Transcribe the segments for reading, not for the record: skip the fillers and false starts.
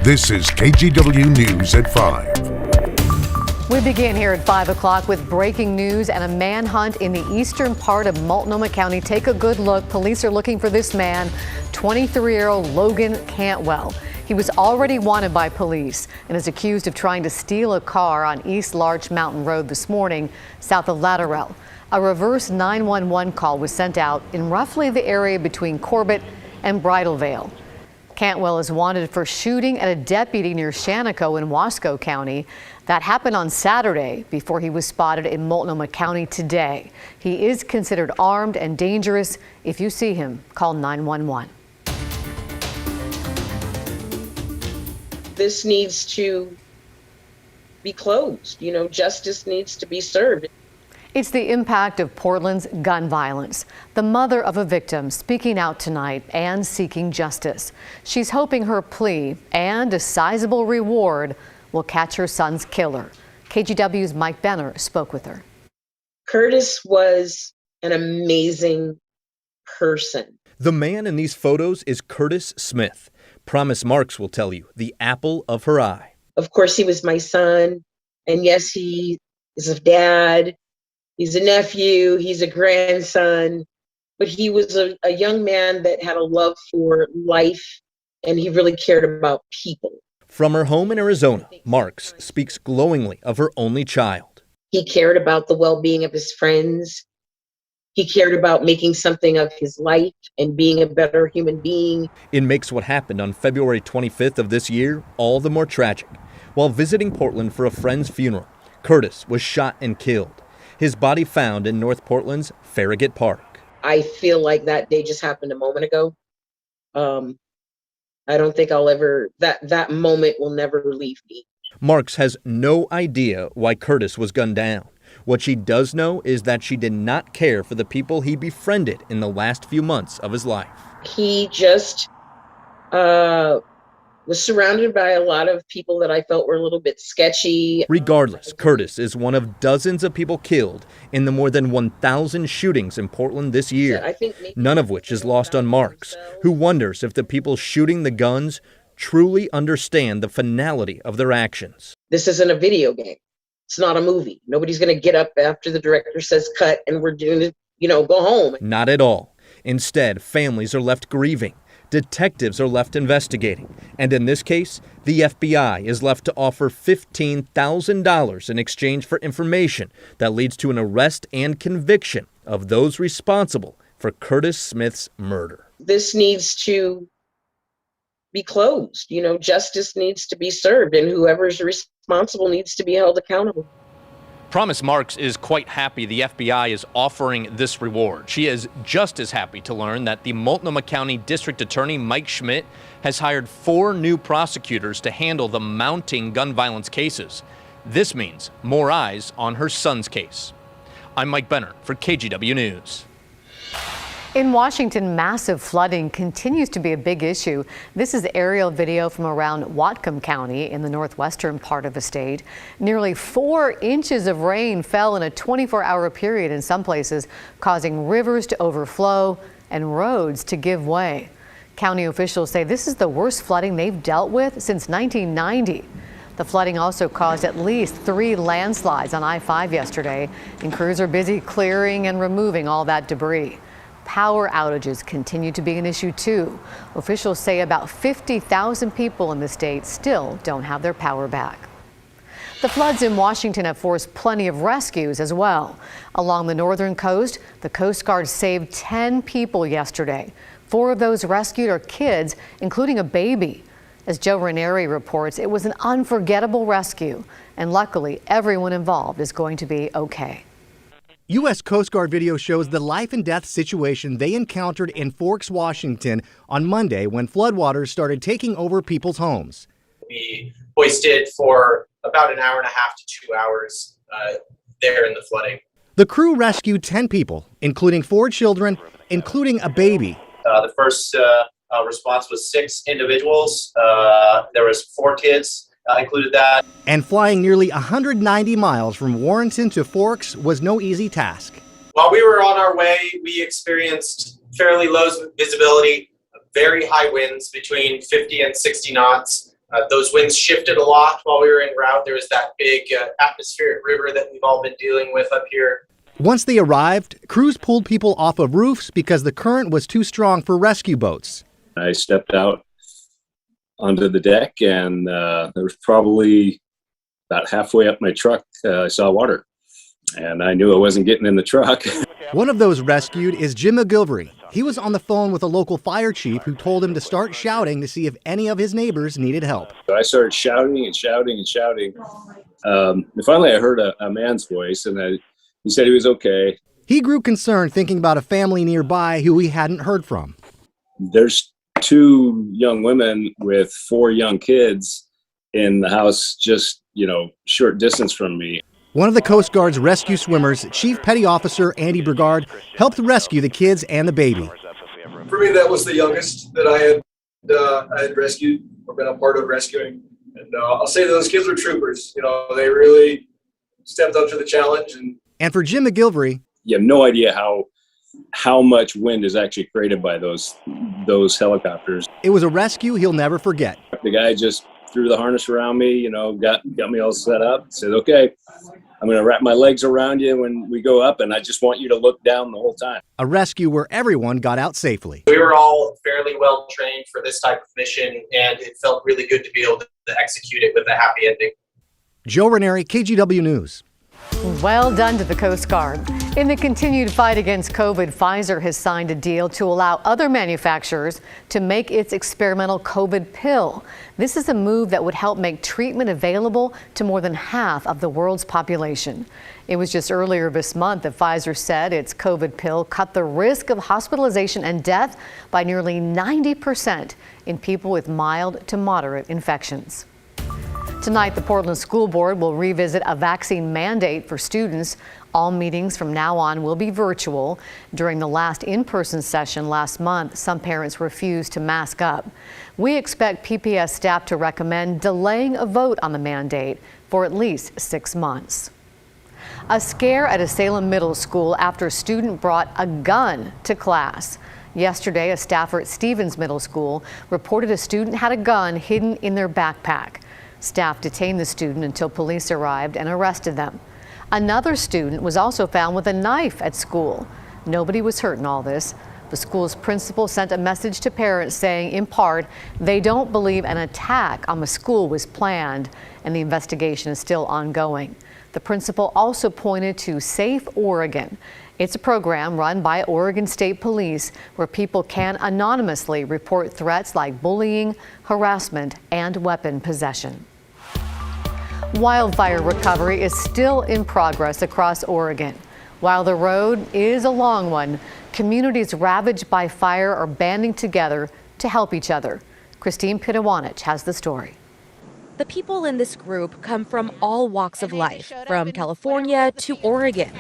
This is KGW News at 5. We begin here at 5 o'clock with breaking news and a manhunt in the eastern part of Multnomah County. Take a good look. Police are looking for this man, 23-year-old Logan Cantwell. He was already wanted by police and is accused of trying to steal a car on East Larch Mountain Road this morning, south of Lateral. A reverse 911 call was sent out in roughly the area between Corbett and Bridal Veil. Cantwell is wanted for shooting at a deputy near Shannaco in Wasco County. That happened on Saturday before he was spotted in Multnomah County today. He is considered armed and dangerous. If you see him, call 911. This needs to be closed. Justice needs to be served. It's the impact of Portland's gun violence. The mother of a victim speaking out tonight and seeking justice. She's hoping her plea and a sizable reward will catch her son's killer. KGW's Mike Benner spoke with her. Curtis was an amazing person. The man in these photos is Curtis Smith. Promise Marks will tell you, the apple of her eye. Of course, he was my son. And yes, he is a dad. He's a nephew. He's a grandson. But he was a young man that had a love for life, and he really cared about people. From her home in Arizona, Marks speaks glowingly of her only child. He cared about the well-being of his friends. He cared about making something of his life and being a better human being. It makes what happened on February 25th of this year all the more tragic. While visiting Portland for a friend's funeral, Curtis was shot and killed. His body found in North Portland's FARRAGUT Park. I feel like that day just happened a moment ago. I don't think that moment will never leave me. Marks has no idea why Curtis was gunned down. What she does know is that she did not care for the people he befriended in the last few months of his life. He just was surrounded by a lot of people that I felt were a little bit sketchy. Regardless, Curtis is one of dozens of people killed in the more than 1,000 shootings in Portland this year, none of which is lost on Marks, who wonders if the people shooting the guns truly understand the finality of their actions. This isn't a video game. It's not a movie. Nobody's going to get up after the director says cut and we're doing it, go home. Not at all. Instead, families are left grieving. Detectives are left investigating. And in this case, the FBI is left to offer $15,000 in exchange for information that leads to an arrest and conviction of those responsible for Curtis Smith's murder. This needs to be closed. Justice needs to be served, and whoever's responsible needs to be held accountable. Promise Marks is quite happy the FBI is offering this reward. She is just as happy to learn that the Multnomah County District Attorney Mike Schmidt has hired 4 new prosecutors to handle the mounting gun violence cases. This means more eyes on her son's case. I'm Mike Benner for KGW News. In Washington, massive flooding continues to be a big issue. This is aerial video from around Whatcom County in the northwestern part of the state. Nearly 4 inches of rain fell in a 24-hour period in some places, causing rivers to overflow and roads to give way. County officials say this is the worst flooding they've dealt with since 1990. The flooding also caused at least 3 landslides on I-5 yesterday, and crews are busy clearing and removing all that debris. Power outages continue to be an issue too. Officials say about 50,000 people in the state still don't have their power back. The floods in Washington have forced plenty of rescues as well. Along the northern coast, the Coast Guard saved 10 people yesterday. 4 of those rescued are kids, including a baby. As Joe Ranieri reports, it was an unforgettable rescue, and luckily everyone involved is going to be okay. U.S. Coast Guard video shows the life and death situation they encountered in Forks, Washington on Monday when floodwaters started taking over people's homes. We hoisted for about an hour and a half to 2 hours there in the flooding. The crew rescued 10 people, including 4 children, including a baby. The first response was 6 individuals. There was 4 kids. Included that. And flying nearly 190 miles from Warrenton to Forks was no easy task. While we were on our way, we experienced fairly low visibility, very high winds between 50 and 60 knots. Those winds shifted a lot while we were en route. There was that big atmospheric river that we've all been dealing with up here. Once they arrived, crews pulled people off of roofs because the current was too strong for rescue boats. I stepped out onto the deck, and there was probably about halfway up my truck, I saw water, and I knew I wasn't getting in the truck. One of those rescued is Jim McGilvery. He was on the phone with a local fire chief who told him to start shouting to see if any of his neighbors needed help. So I started shouting and shouting and shouting. And finally, I heard a man's voice, and he said he was okay. He grew concerned thinking about a family nearby who he hadn't heard from. There's 2 young women with 4 young kids in the house just, short distance from me. One of the Coast Guard's rescue swimmers, Chief Petty Officer Andy Brigard, helped rescue the kids and the baby. For me, that was the youngest that I had rescued or been a part of rescuing. And I'll say those kids were troopers. They really stepped up to the challenge. And for Jim McGilvery, you have no idea how much wind is actually created by those helicopters. It was a rescue he'll never forget. The guy just threw the harness around me, got me all set up, said, okay, I'm going to wrap my legs around you when we go up, and I just want you to look down the whole time. A rescue where everyone got out safely. We were all fairly well trained for this type of mission, and it felt really good to be able to execute it with a happy ending. Joe Ranieri, KGW News. Well done to the Coast Guard. In the continued fight against COVID, Pfizer has signed a deal to allow other manufacturers to make its experimental COVID pill. This is a move that would help make treatment available to more than half of the world's population. It was just earlier this month that Pfizer said its COVID pill cut the risk of hospitalization and death by nearly 90% in people with mild to moderate infections. Tonight, the Portland School Board will revisit a vaccine mandate for students. All meetings from now on will be virtual. During the last in-person session last month, some parents refused to mask up. We expect PPS staff to recommend delaying a vote on the mandate for at least 6 months. A scare at a Salem middle school after a student brought a gun to class. Yesterday, a staffer at Stevens Middle School reported a student had a gun hidden in their backpack. Staff detained the student until police arrived and arrested them. Another student was also found with a knife at school. Nobody was hurt in all this. The school's principal sent a message to parents saying, in part, they don't believe an attack on the school was planned, and the investigation is still ongoing. The principal also pointed to Safe Oregon. It's a program run by Oregon State Police where people can anonymously report threats like bullying, harassment, and weapon possession. Wildfire recovery is still in progress across Oregon. While the road is a long one, communities ravaged by fire are banding together to help each other. Christine Pitawanich has the story. The people in this group come from all walks of life, from California to Oregon.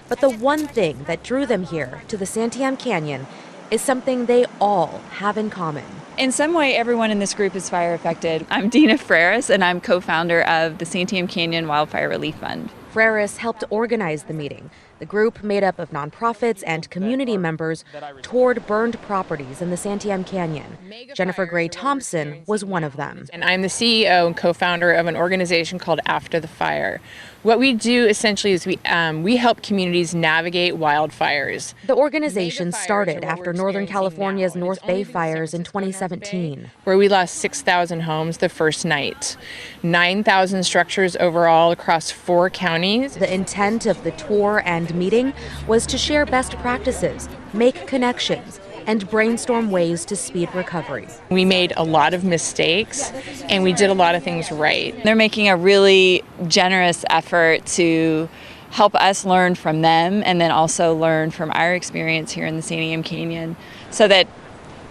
But the one thing that drew them here to the Santiam Canyon is something they all have in common. In some way, everyone in this group is fire affected. I'm Dina Freris, and I'm co-founder of the Santiam Canyon Wildfire Relief Fund. Freris helped organize the meeting. The group, made up of nonprofits and community members, toured burned properties in the Santiam Canyon. Jennifer Gray Thompson was one of them. And I'm the CEO and co-founder of an organization called After the Fire. What we do essentially is we help communities navigate wildfires. The organization started after Northern California's North Bay fires in 2017. Where we lost 6,000 homes the first night, 9,000 structures overall across 4 counties. The intent of the tour and meeting was to share best practices, make connections, and brainstorm ways to speed recovery. We made a lot of mistakes, and we did a lot of things right. They're making a really generous effort to help us learn from them and then also learn from our experience here in the Santiam Canyon so that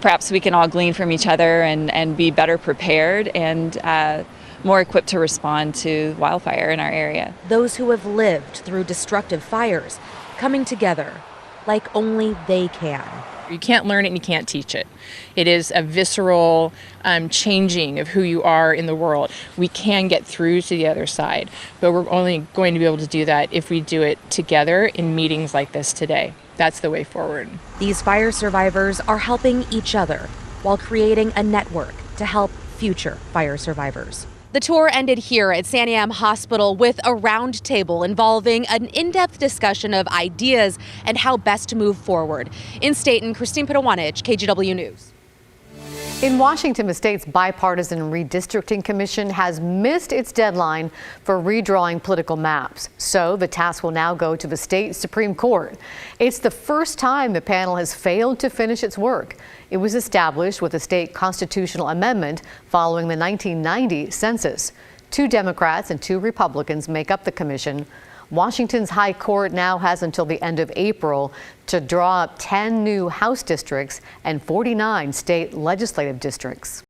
perhaps we can all glean from each other and be better prepared and more equipped to respond to wildfire in our area. Those who have lived through destructive fires coming together like only they can. You can't learn it and you can't teach it. It is a visceral changing of who you are in the world. We can get through to the other side, but we're only going to be able to do that if we do it together in meetings like this today. That's the way forward. These fire survivors are helping each other while creating a network to help future fire survivors. The tour ended here at Santiam Hospital with a roundtable involving an in-depth discussion of ideas and how best to move forward. In Staten, Christine Pitawanich, KGW News. In Washington, the state's bipartisan redistricting commission has missed its deadline for redrawing political maps. So the task will now go to the state Supreme Court. It's the first time the panel has failed to finish its work. It was established with a state constitutional amendment following the 1990 census. 2 Democrats and 2 Republicans make up the commission. Washington's High Court now has until the end of April to draw up 10 new House districts and 49 state legislative districts.